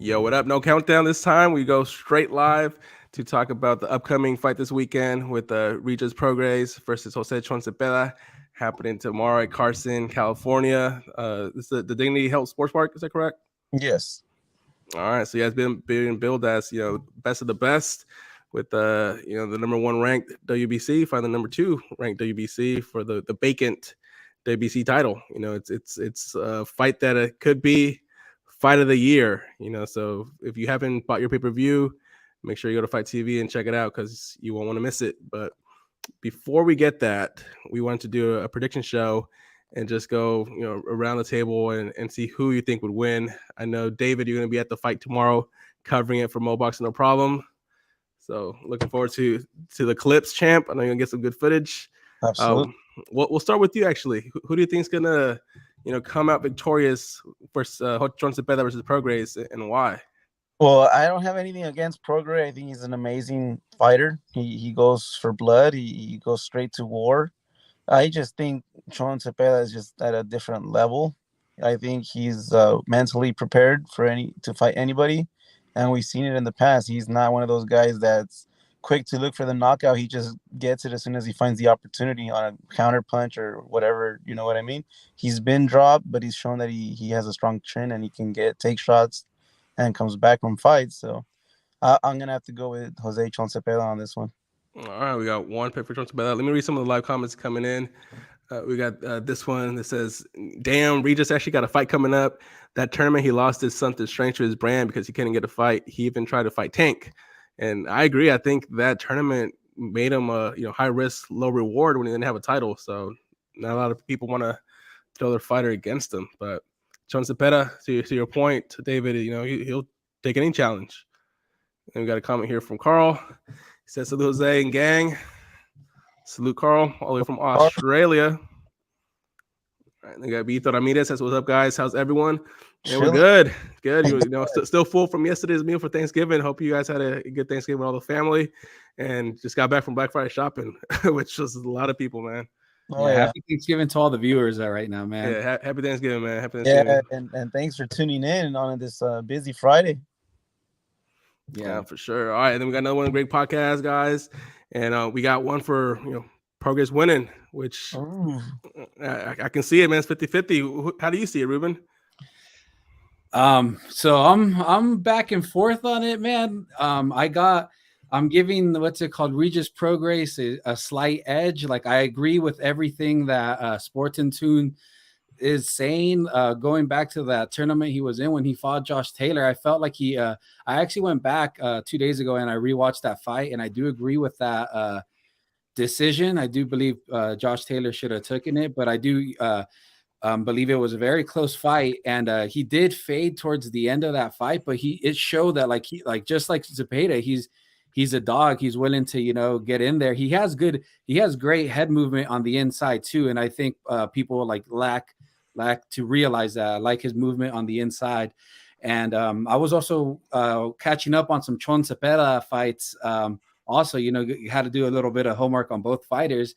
Yo, what up? No countdown this time. We go straight live to talk about the upcoming fight this weekend with Regis Prograis versus Jose Chon Zepeda, happening tomorrow at Carson, California. This is the Dignity Health Sports Park. Is that correct? Yes. All right. So yeah, it's been billed as best of the best with the number one ranked WBC fight the number two ranked WBC for the vacant WBC title. It's a fight that it could be fight of the year. So if you haven't bought your pay-per-view, make sure you go to Fight TV and check it out because you won't want to miss it. But before we get that, we want to do a prediction show and just go around the table and see who you think would win. I know, David, you're going to be at the fight tomorrow covering it for Mobox, no problem. So looking forward to the clips, champ. I know you're going to get some good footage. Absolutely. We'll start with you, actually. Who do you think is going to come out victorious versus Chon Zepeda versus Prograis, and why? Well, I don't have anything against Prograis. I think he's an amazing fighter. He goes for blood. He goes straight to war. I just think Chon Zepeda is just at a different level. I think he's mentally prepared to fight anybody, and we've seen it in the past. He's not one of those guys that's quick to look for the knockout. He just gets it as soon as he finds the opportunity on a counter punch or whatever. You know what I mean? He's been dropped, but he's shown that he has a strong chin and he can take shots and comes back from fights. So I'm gonna have to go with Jose Chon Zepeda on this one. All right, we got one pick for Chon Zepeda. Let me read some of the live comments coming in. We got this one that says, "Damn, Regis actually got a fight coming up. That tournament, he lost his something strange to his brand because he couldn't get a fight. He even tried to fight Tank." And I agree. I think that tournament made him a high risk, low reward when he didn't have a title. So not a lot of people want to throw their fighter against him. But Chon Zepeda, to your point, David, he'll take any challenge. And we got a comment here from Carl. He says, "Salute Jose and gang." Salute Carl, all the way from Australia. All right, we got Vito Ramirez. Says, "What's up, guys? How's everyone?" And we're good. Still full from yesterday's meal for Thanksgiving. Hope you guys had a good Thanksgiving with all the family, and just got back from Black Friday shopping, which was a lot of people, man. Happy Thanksgiving to all the viewers right now, man. Yeah, happy Thanksgiving, man. Happy Thanksgiving. Yeah, and thanks for tuning in on this busy Friday. Yeah, for sure. All right, and then we got another one, great podcast, guys, and we got one for Prograis winning, which I can see it, man. It's 50-50. How do you see it, Ruben? So I'm back and forth on it, man. I'm giving what's it called, Regis Prograis a slight edge. Like, I agree with everything that Sports in Tune is saying. Going back to that tournament he was in when he fought Josh Taylor, I felt like I actually went back 2 days ago and I rewatched that fight, and I do agree with that decision. I do believe Josh Taylor should have taken it, but I do believe it was a very close fight, and he did fade towards the end of that fight, but it showed that just like Zepeda, he's a dog. He's willing to get in there. He has great head movement on the inside too, and I think people lack to realize that. I like his movement on the inside. And I was also catching up on some Chon Zepeda fights. Also, you had to do a little bit of homework on both fighters.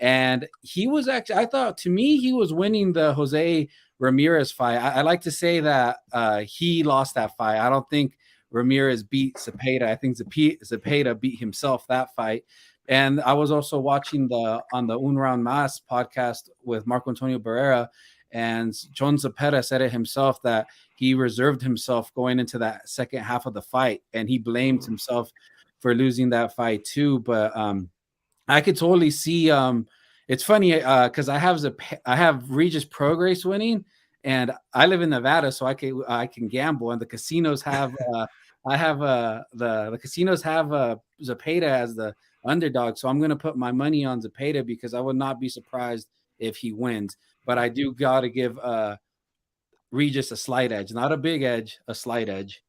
And he was actually, I thought, to me, he was winning the Jose Ramirez fight. I like to say that he lost that fight. I don't think Ramirez beat Zepeda. I think Zepeda beat himself that fight. And I was also watching on the Un Round Mas podcast with Marco Antonio Barrera, and Chon Zepeda said it himself that he reserved himself going into that second half of the fight, and he blamed himself for losing that fight too. But I could totally see. It's funny because I have Regis Prograis winning, and I live in Nevada, so I can gamble, and the casinos have the casinos have Zepeda as the underdog, so I'm going to put my money on Zepeda because I would not be surprised if he wins. But I do got to give Regis a slight edge, not a big edge, a slight edge.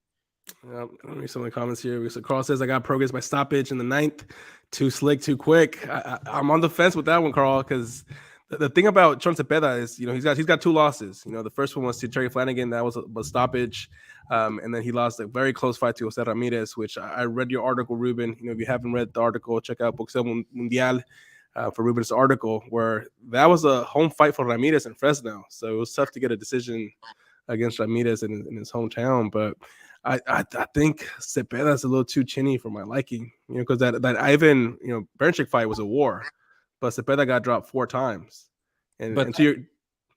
Let me read some of the comments here. So Carl says, "I got Prograis by stoppage in the 9th. Too slick, too quick." I'm on the fence with that one, Carl, because the thing about Chon Zepeda is, he's got 2 losses. The first one was to Terry Flanagan. That was a stoppage. And then he lost a very close fight to Jose Ramirez, which I read your article, Ruben. If you haven't read the article, check out Boxeo Mundial for Ruben's article, where that was a home fight for Ramirez in Fresno. So it was tough to get a decision against Ramirez in his hometown. But I think Zepeda's a little too chinny for my liking, because that Ivan Bernchik fight was a war, but Zepeda got dropped 4 times, But and to your.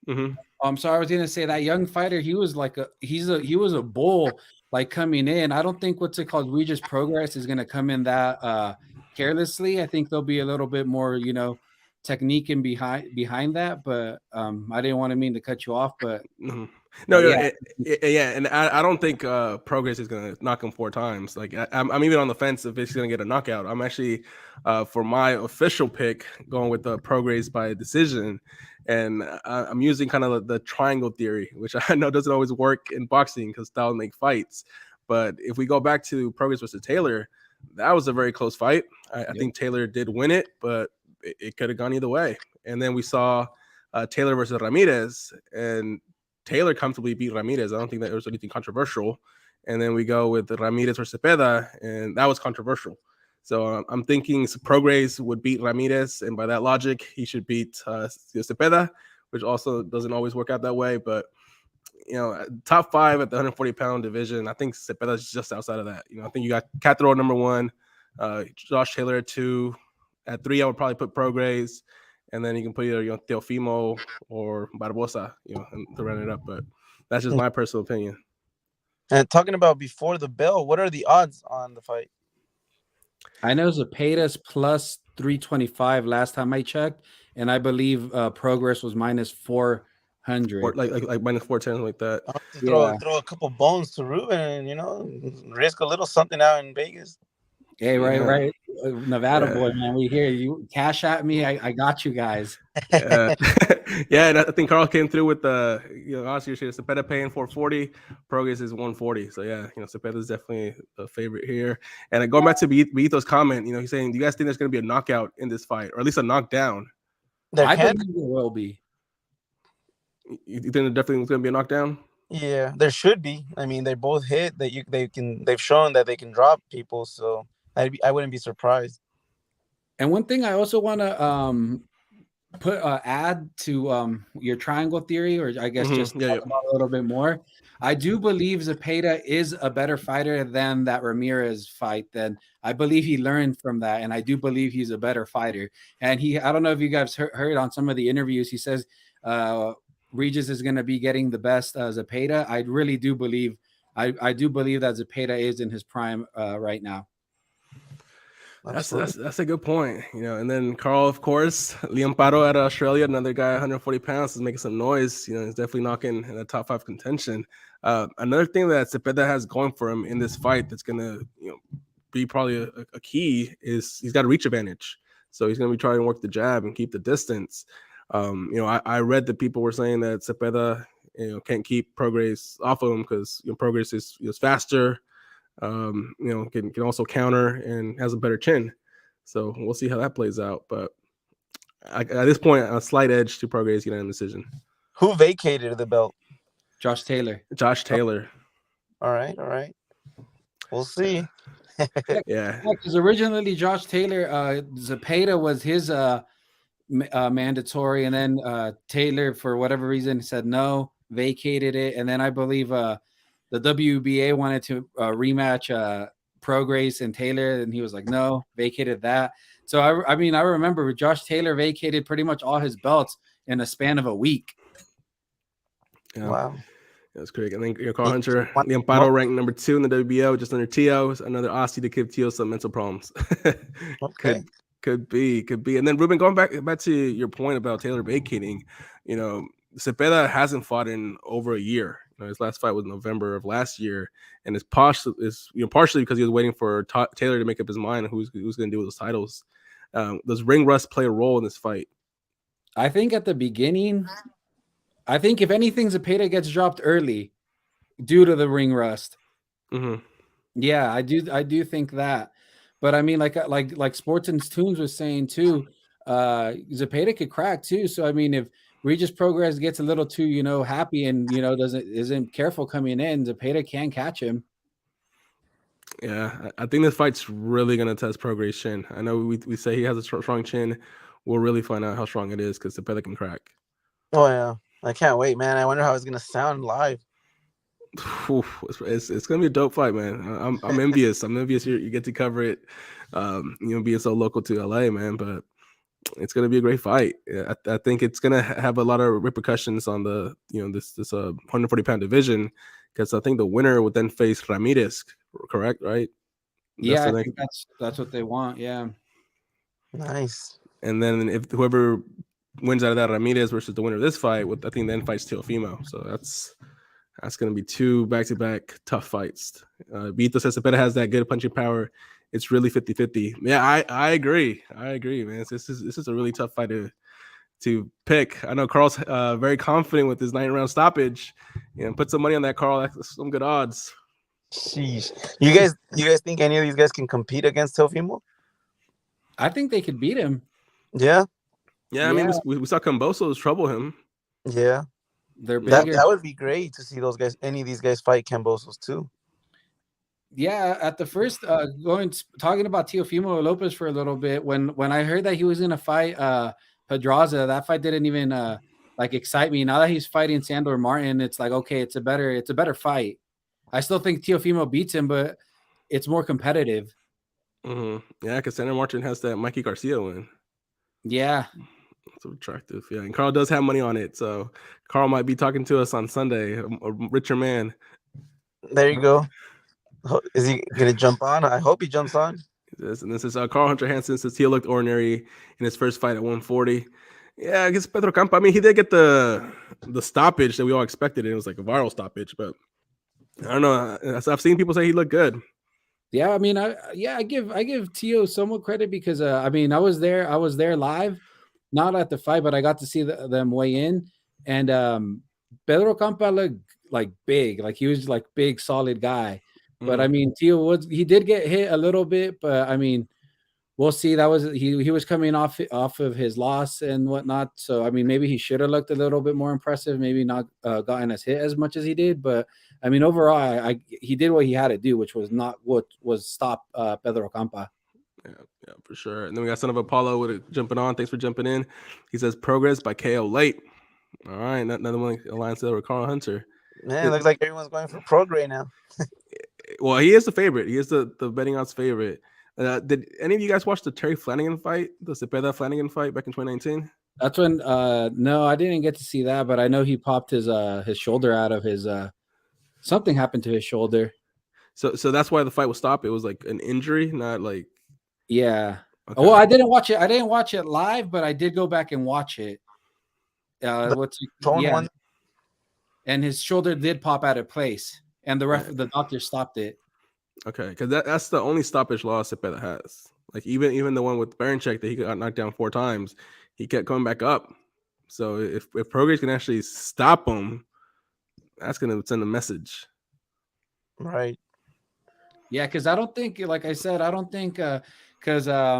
Mhm. I'm sorry, I was gonna say that young fighter, he was he was a bull like coming in. I don't think what's it called, Regis Progress is gonna come in that carelessly. I think there'll be a little bit more, technique and behind that. But I didn't want to mean to cut you off, but Mhm. No, but yeah, yeah, and I don't think Progress is gonna knock him 4 times. Like I'm even on the fence if he's gonna get a knockout. I'm actually for my official pick going with the Progress by decision, and I'm using kind of the triangle theory, which I know doesn't always work in boxing because styles make fights. But if we go back to Progress versus Taylor, that was a very close fight. I Yep. think Taylor did win it, but it could have gone either way. And then we saw Taylor versus Ramirez, and Taylor comfortably beat Ramirez. I don't think that there was anything controversial. And then we go with Ramirez versus Zepeda, and that was controversial. So I'm thinking Prograis would beat Ramirez, and by that logic, he should beat Zepeda, which also doesn't always work out that way. But top 5 at the 140-pound division, I think Zepeda's just outside of that. I think you got Catherall #1, Josh Taylor at 2. At 3, I would probably put Prograis, and then you can put either Teofimo or Barbosa, to run it up. But that's just my personal opinion. And talking about before the bell, what are the odds on the fight? I know Zepeda's plus 325 last time I checked, and I believe Progress was minus 400. Or like minus 410, like that. I'll have to Yeah. throw a couple bones to Ruben and risk a little something out in Vegas. Hey, Yeah. right. Nevada Yeah. boy, man. We hear you. Cash at me. I got you guys. Yeah, and I think Carl came through with the honestly, Zepeda paying 440, Progress is 140. So yeah, Zepeda is definitely the favorite here. And going back to Beito's comment, he's saying, do you guys think there's going to be a knockout in this fight, or at least a knockdown? I believe there will be. You think there definitely is going to be a knockdown? Yeah, there should be. I mean, they both hit. They've shown that they can drop people. So I wouldn't be surprised. And one thing I also want to put add to your triangle theory, or I guess just talk about a little bit more. I do believe Zepeda is a better fighter than that Ramirez fight. Then I believe he learned from that, and I do believe he's a better fighter. And I don't know if you guys heard on some of the interviews, he says Regis is going to be getting the best Zepeda. I really do believe, I do believe that Zepeda is in his prime right now. That's a good point, And then Carl, of course, Liam Paro out of Australia, another guy, 140 pounds, is making some noise. He's definitely knocking in the top 5 contention. Another thing that Zepeda has going for him in this fight that's gonna, be probably a key is he's got a reach advantage. So he's gonna be trying to work the jab and keep the distance. I read that people were saying that Zepeda, can't keep Prograis off of him because Prograis is faster. Can also counter and has a better chin. So we'll see how that plays out. But at this point, a slight edge to Prograis getting a decision. Who vacated the belt? Josh Taylor. All right. We'll see. Yeah. Because originally Josh Taylor, Zepeda was his mandatory, and then Taylor, for whatever reason, said no, vacated it, and then I believe the WBA wanted to rematch Prograis and Taylor, and he was like, no, vacated that. So, I remember Josh Taylor vacated pretty much all his belts in a span of a week. Yeah. Wow. That's correct. I think Carl Hunter, Liam Paro ranked #2 in the WBO, just under Tio. Another Aussie to give Tio some mental problems. Okay. Could be. And then Ruben, going back to your point about Taylor vacating, Zepeda hasn't fought in over a year. His last fight was November of last year, and it's partially because he was waiting for Taylor to make up his mind on who's going to do with those titles. Does ring rust play a role in this fight? I think at the beginning, if anything, Zepeda gets dropped early due to the ring rust. Mm-hmm. Yeah, I do think that. But I mean, like Sports and Tunes was saying too, Zepeda could crack too. So I mean, if Regis Progress gets a little too, happy and isn't careful coming in, Zepeda can catch him. Yeah, I think this fight's really gonna test Progress' chin. I know we say he has a strong chin. We'll really find out how strong it is because Zepeda can crack. Oh yeah, I can't wait, man. I wonder how it's gonna sound live. It's gonna be a dope fight, man. I'm envious. I'm envious you get to cover it. Being so local to LA, man. But it's gonna be a great fight. Yeah, I think it's gonna have a lot of repercussions on the this 140-pound division, because I think the winner would then face Ramirez. Correct, right? That's Yeah, the I next. think that's what they want. Yeah. Nice. And then if whoever wins out of that, Ramirez versus the winner of this fight, I think then fights Teofimo. So that's going to be two back-to-back tough fights. Vito says Zepeda has that good punching power. It's really 50-50. Yeah, I agree. I agree, man. This is a really tough fight to pick. I know Carl's very confident with his 9-round stoppage. Put some money on that, Carl. That's some good odds. Sheesh. You guys think any of these guys can compete against Teofimo? I think they could beat him. Yeah. Yeah, I mean, we saw Cambosos trouble him. Yeah. They're That bigger. that would be great to see those guys. Any of these guys fight Cambosos too. Yeah, at the first talking about Teofimo Lopez for a little bit, when I heard that he was gonna fight Pedraza, that fight didn't even like excite me. Now that he's fighting Sandor Martin, it's like, okay, it's a better fight. I still think Teofimo beats him, but it's more competitive. Mm-hmm. Yeah, because Sandor Martin has that Mikey Garcia win. Yeah. So attractive. Yeah, and Carl does have money on it, so Carl might be talking to us on Sunday, a richer man. There you go. Is he gonna jump on? I hope he jumps on. And this is Carl Hunter Hansen says he looked ordinary in his first fight at 140. Yeah, I guess Pedro Campa. I mean, he did get the stoppage that we all expected. It was like a viral stoppage, but I don't know. I've seen people say he looked good. Yeah, I mean, I give Tio somewhat credit because I mean, I was there live, not at the fight, but I got to see them weigh in, and Pedro Campa looked like big, like he was like big, solid guy. But I mean, Tio he did get hit a little bit, but I mean, we'll see. That was he was coming off of his loss and whatnot. So I mean, maybe he should have looked a little bit more impressive. Maybe not gotten us hit as much as he did. But I mean, overall, he did what he had to do, which was not what was stop Pedro Campa. Yeah, for sure. And then we got Son of Apollo with it jumping on. Thanks for jumping in. He says Progress by KO late. All right, another one alliance with Carl Hunter. Man, it looks like everyone's going for Prograis now. Well, he is the favorite. He is the betting odds favorite. Did any of you guys watch the Terry Flanagan fight, the Zepeda Flanagan fight back in 2019? That's when no, I didn't get to see that, but I know he popped his shoulder out of his something happened to his shoulder. So that's why the fight was stopped. It was like an injury, not like yeah. Okay. Well, I didn't watch it. I didn't watch it live, but I did go back and watch it. Chon one. And his shoulder did pop out of place, and the doctor stopped it. Okay, because that's the only stoppage loss Zepeda has. Like even the one with Baranchek that he got knocked down 4 times, he kept coming back up. So if Prograis can actually stop him, that's going to send a message. Right. Yeah, because I don't think, like I said, I don't think because how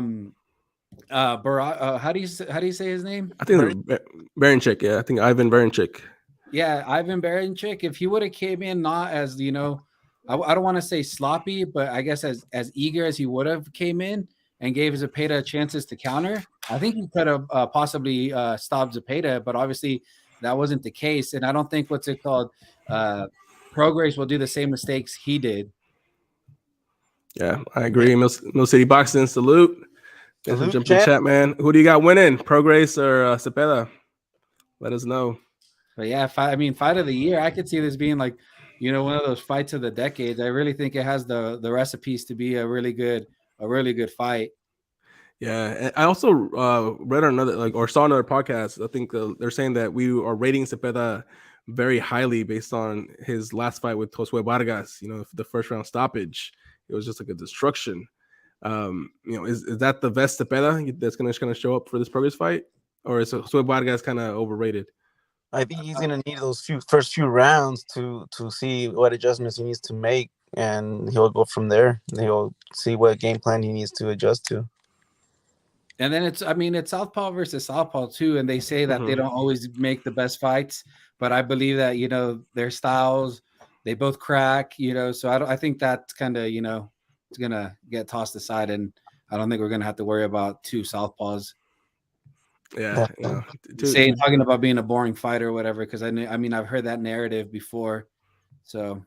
do you say his name? I think Baranchek. Yeah, I think Ivan Baranchek. Yeah, Ivan Baranchik. If he would have came in not as I don't want to say sloppy, but I guess as eager as he would have came in and gave Zepeda chances to counter, I think he could have possibly stopped Zepeda. But obviously that wasn't the case, and I don't think Prograis will do the same mistakes he did. Yeah, I agree. Mill City Boxing, salute. Thanks for jumping in chat, man. Who do you got winning, Prograis or Zepeda? Let us know. But yeah, fight of the year. I could see this being like, one of those fights of the decade. I really think it has the recipes to be a really good fight. Yeah, and I also read saw another podcast. I think they're saying that we are rating Zepeda very highly based on his last fight with Josue Vargas. The first round stoppage, it was just like a destruction. Is that the best Zepeda that's going to show up for this Prograis fight, or is Josue Vargas kind of overrated? I think he's gonna need those first few rounds to see what adjustments he needs to make, and he'll go from there. He'll see what game plan he needs to adjust to. And then it's Southpaw versus Southpaw too, and they say that they don't always make the best fights, but I believe that their styles, they both crack. So I think that's kind of it's gonna get tossed aside, and I don't think we're gonna have to worry about 2 Southpaws. Yeah, talking about being a boring fighter or whatever, because I've heard that narrative before. So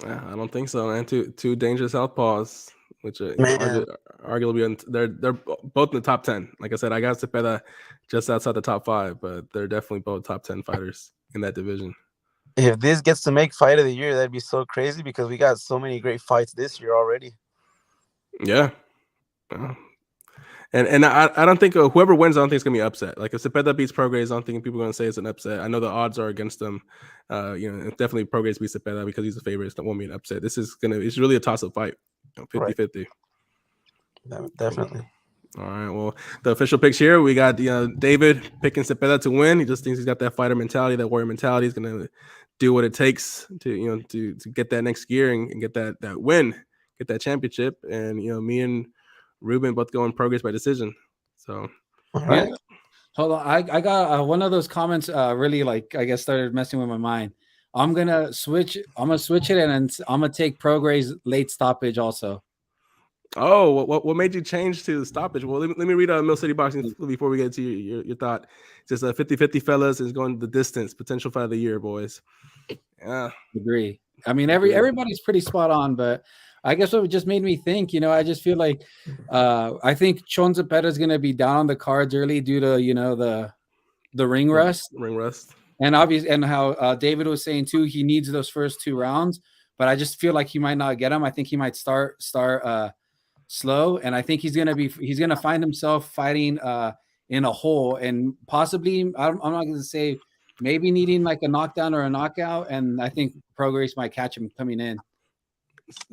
I don't think so, man. Two dangerous southpaws, which Man, arguably they're both in the top 10. Like I said, I got Zepeda just outside the top 5, but they're definitely both top 10 fighters in that division. if this gets to make fight of the year, that'd be so crazy because we got so many great fights this year already. Yeah. And I don't think whoever wins, I don't think it's gonna be upset. Like if Zepeda beats Prograis, I don't think people are gonna say it's an upset. I know the odds are against them. If definitely Prograis beats Zepeda because he's a favorite. It won't be an upset. It's really a toss-up fight, 50-50. Definitely. All right. Well, the official picks here. We got David picking Zepeda to win. He just thinks he's got that fighter mentality, that warrior mentality. He's gonna do what it takes to to get that next gear and get that win, get that championship. And me and Ruben both going Prograis by decision. So All right. Yeah. Hold on. I got one of those comments really I guess started messing with my mind. I'm gonna switch it and I'm gonna take Prograis late stoppage also. Oh, what made you change to stoppage? Well, let me read Mill City Boxing before we get to your thought. It's just 50-50, fellas, is going the distance. Potential fight of the year, boys. Yeah. Agree. I mean, everybody's pretty spot on, but I guess what just made me think, I just feel like I think Chon Zepeda is going to be down on the cards early due to, the ring rust. Ring rust. And obviously, and how David was saying too, he needs those first 2 rounds, but I just feel like he might not get them. I think he might start slow, and I think he's gonna find himself fighting in a hole, and possibly I'm not gonna say maybe needing like a knockdown or a knockout, and I think Prograis might catch him coming in.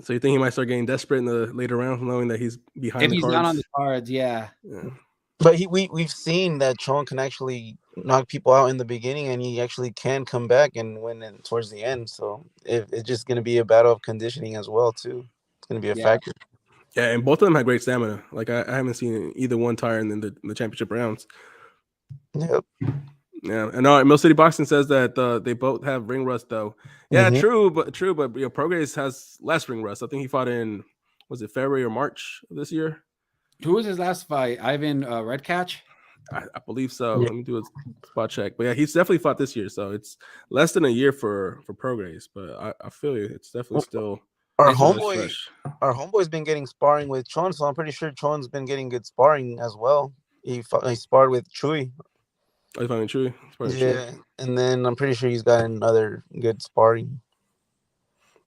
So you think he might start getting desperate in the later rounds, knowing that he's behind if the he's cards? not on the cards, yeah. But we've seen that Chon can actually knock people out in the beginning, and he actually can come back and win towards the end. So it's just going to be a battle of conditioning as well too. It's going to be a factor. Yeah, and both of them had great stamina. Like I haven't seen either one tire in the championship rounds. Yep. Yeah, and Mill City Boxing says that they both have ring rust though. Yeah, true, but Prograis has less ring rust. I think he fought in was it February or March of this year? Who was his last fight? Ivan Redcatch? I believe so. Yeah. Let me do a spot check. But yeah, he's definitely fought this year, so it's less than a year for Prograis. But I feel you. It's definitely still our homeboy's been getting sparring with Chon, so I'm pretty sure Chon's been getting good sparring as well. He sparred with Chuy. Oh, you finding Chuy? Yeah, and then I'm pretty sure he's got another good sparring.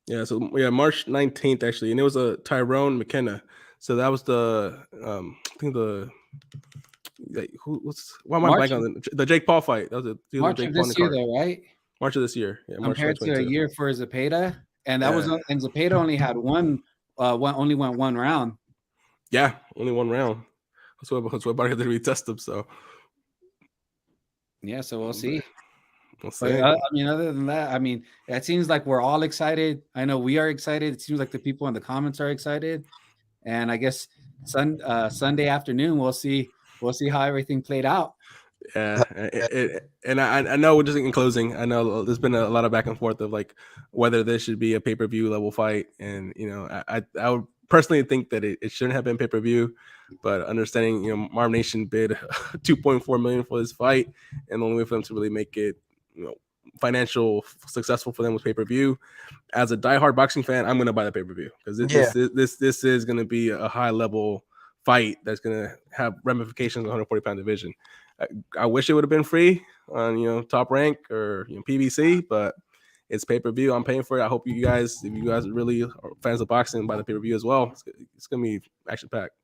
Yeah, so March 19th actually, and it was a Tyrone McKenna. So that was I think why am I blanking on the Jake Paul fight? That was March of this year, though, right? March of this year, yeah. Compared to a year for Zepeda, and that was and Zepeda only had only went 1 round. Yeah, only 1 round. That's what about to retest them. So yeah, so we'll see. We'll see. But, I mean, other than that, I mean, it seems like we're all excited. I know we are excited. It seems like the people in the comments are excited, and I guess Sunday afternoon we'll see how everything played out. Yeah, and I know just in closing, I know there's been a lot of back and forth of like whether this should be a pay-per-view level fight, and I would personally think that it shouldn't have been pay-per-view, but understanding Marvnation bid 2.4 million for this fight, and the only way for them to really make it financial successful for them was pay-per-view. As a diehard boxing fan, I'm gonna buy the pay-per-view because this is gonna be a high level fight that's gonna have ramifications in the 140-pound division. I wish it would have been free on Top Rank or PBC, but it's pay-per-view. I'm paying for it. I hope you guys, if you guys really are fans of boxing, buy the pay-per-view as well. It's gonna be action-packed.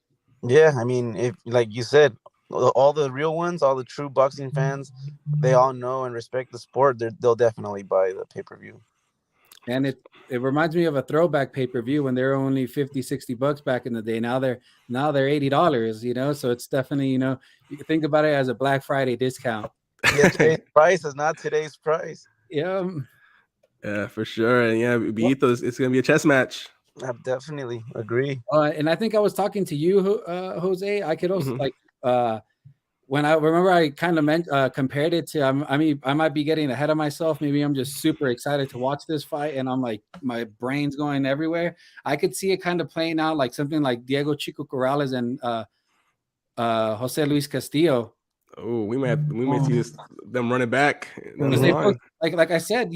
Yeah, I mean, if like you said, all the real ones, all the true boxing fans, they all know and respect the sport. They'll definitely buy the pay-per-view. And it reminds me of a throwback pay-per-view when they're only $50-$60 back in the day. Now they're $80, so it's definitely, you can think about it as a Black Friday discount. Yeah, today's price is not today's price. Yeah. Yeah, for sure. And it's gonna be a chess match. I definitely agree. And I think I was talking to you, Jose. I could also when I remember I kind of compared it to, I might be getting ahead of myself. Maybe I'm just super excited to watch this fight, and I'm like, my brain's going everywhere. I could see it kind of playing out like something like Diego Chico Corrales and Jose Luis Castillo. Oh, we may see them running back down the Because they both, line. like I said,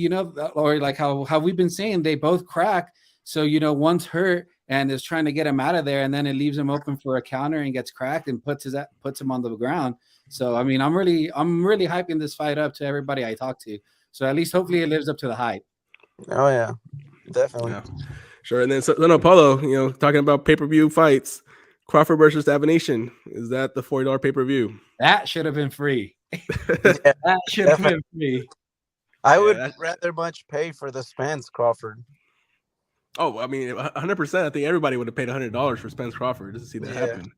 or like how we've been saying, they both crack. So one's hurt and is trying to get him out of there, and then it leaves him open for a counter and gets cracked and puts him on the ground. So I mean, I'm really hyping this fight up to everybody I talk to. So at least hopefully it lives up to the hype. Oh yeah, definitely. Yeah. Sure. And then Apollo, talking about pay-per-view fights, Crawford versus Marvnation. Is that the $40 pay-per-view? That should have been free. Yeah, That should have been free. I would rather much pay for the Spence Crawford. Oh, I mean, 100%. I think everybody would have paid $100 for Spence Crawford just to see that happen.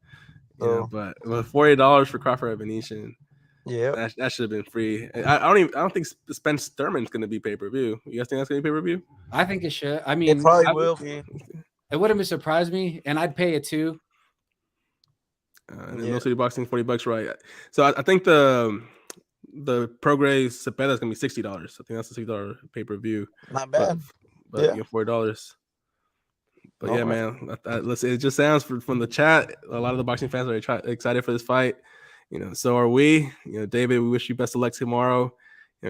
So, but $40 for Crawford Marvnation. Yeah, that should have been free. I don't think Spence Thurman's going to be pay-per-view. You guys think that's going to be pay-per-view? I think it should. I mean, it probably will be. It wouldn't be surprised me, and I'd pay it too. And then No City Boxing, $40, right? So I think the Prograis Zepeda is going to be $60. I think that's a $60 pay-per-view. Not bad. But $40. But yeah, man, listen, it just sounds from the chat. A lot of the boxing fans are excited for this fight. So are we. David, we wish you best of luck tomorrow.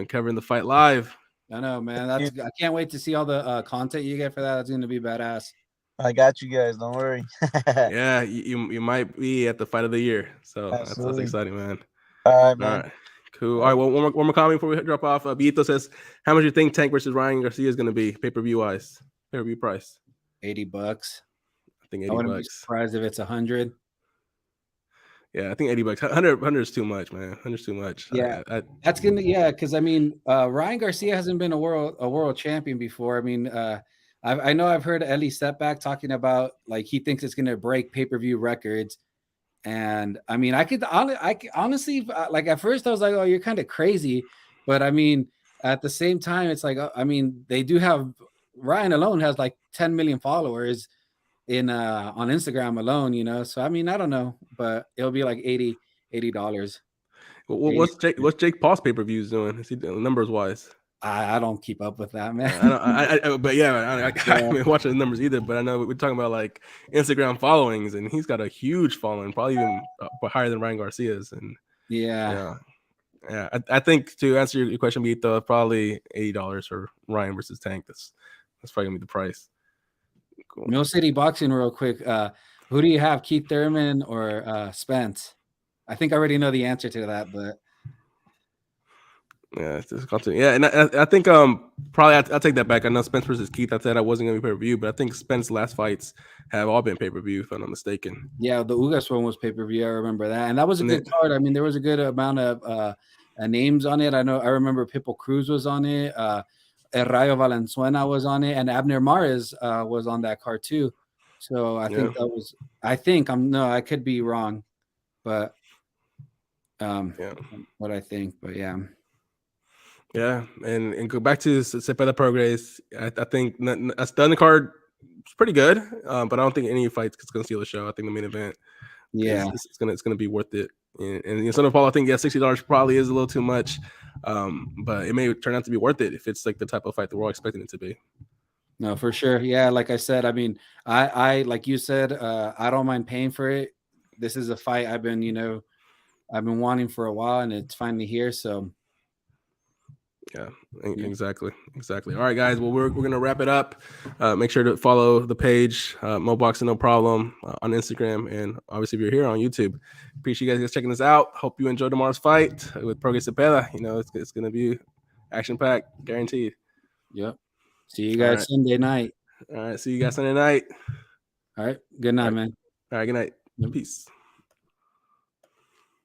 Covering the fight live. I know, man. I can't wait to see all the content you get for that. It's going to be badass. I got you guys. Don't worry. Yeah, you might be at the fight of the year. So that's exciting, man. All right, man. All right. Cool. All right. Well, one more comment before we drop off. Bito says, how much do you think Tank versus Ryan Garcia is going to be pay-per-view wise? Pay-per-view price? $80. I think $80. I wouldn't be surprised if it's 100. Yeah, I think $80. 100 is too much, man. 100 is too much. Yeah, that's gonna. Yeah, because I mean, Ryan Garcia hasn't been a world champion before. I mean, I know I've heard Ellie Setback talking about like he thinks it's gonna break pay-per-view records, and I mean, I honestly like at first I was like, oh, you're kind of crazy, but I mean, at the same time, it's like, I mean, they do have Ryan alone has like 10 million followers in on Instagram alone, so I mean, I don't know, but it'll be like $80. What's Jake Paul's pay-per-views doing? Is he doing numbers wise? I don't keep up with that, man. But yeah, I haven't watched the numbers either. But I know we're talking about like Instagram followings, and he's got a huge following, probably even higher than Ryan Garcia's. And yeah. I think to answer your question, Bito, probably $80 for Ryan versus Tank. That's probably gonna be the price. Cool. No City Boxing, real quick. Who do you have, Keith Thurman or Spence? I think I already know the answer to that, but yeah, it's just content. Yeah, and I think probably I'll take that back. I know Spence versus Keith. I said I wasn't gonna be pay-per-view, but I think Spence's last fights have all been pay-per-view, if I'm not mistaken. Yeah, the Ugas one was pay-per-view. I remember that, and that was a good card. I mean, there was a good amount of names on it. I remember Pitbull Cruz was on it. El Rayo Valenzuela was on it, and Abner Mares was on that card too. So I think that was. I could be wrong, but what I think. But yeah. Yeah, and go back to Zepeda Prograis. I think that's done. The card is pretty good, but I don't think any fights is going to steal the show. I think the main event, it's gonna be worth it. And Son of Paul, I think $60 probably is a little too much, but it may turn out to be worth it if it's like the type of fight that we're all expecting it to be. No, for sure. Yeah, like I said, I mean, I like you said, I don't mind paying for it. This is a fight I've been wanting for a while, and it's finally here. So. Yeah, exactly. All right, guys. Well, we're gonna wrap it up. Make sure to follow the page, Mo Boxing No Problem, on Instagram, and obviously if you're here on YouTube, appreciate you guys checking this out. Hope you enjoyed tomorrow's fight with Prograis Zepeda. It's gonna be action packed, guaranteed. Yep. See you guys Sunday night. All right. See you guys Sunday night. All right. Good night, man. All right. Good night. Peace.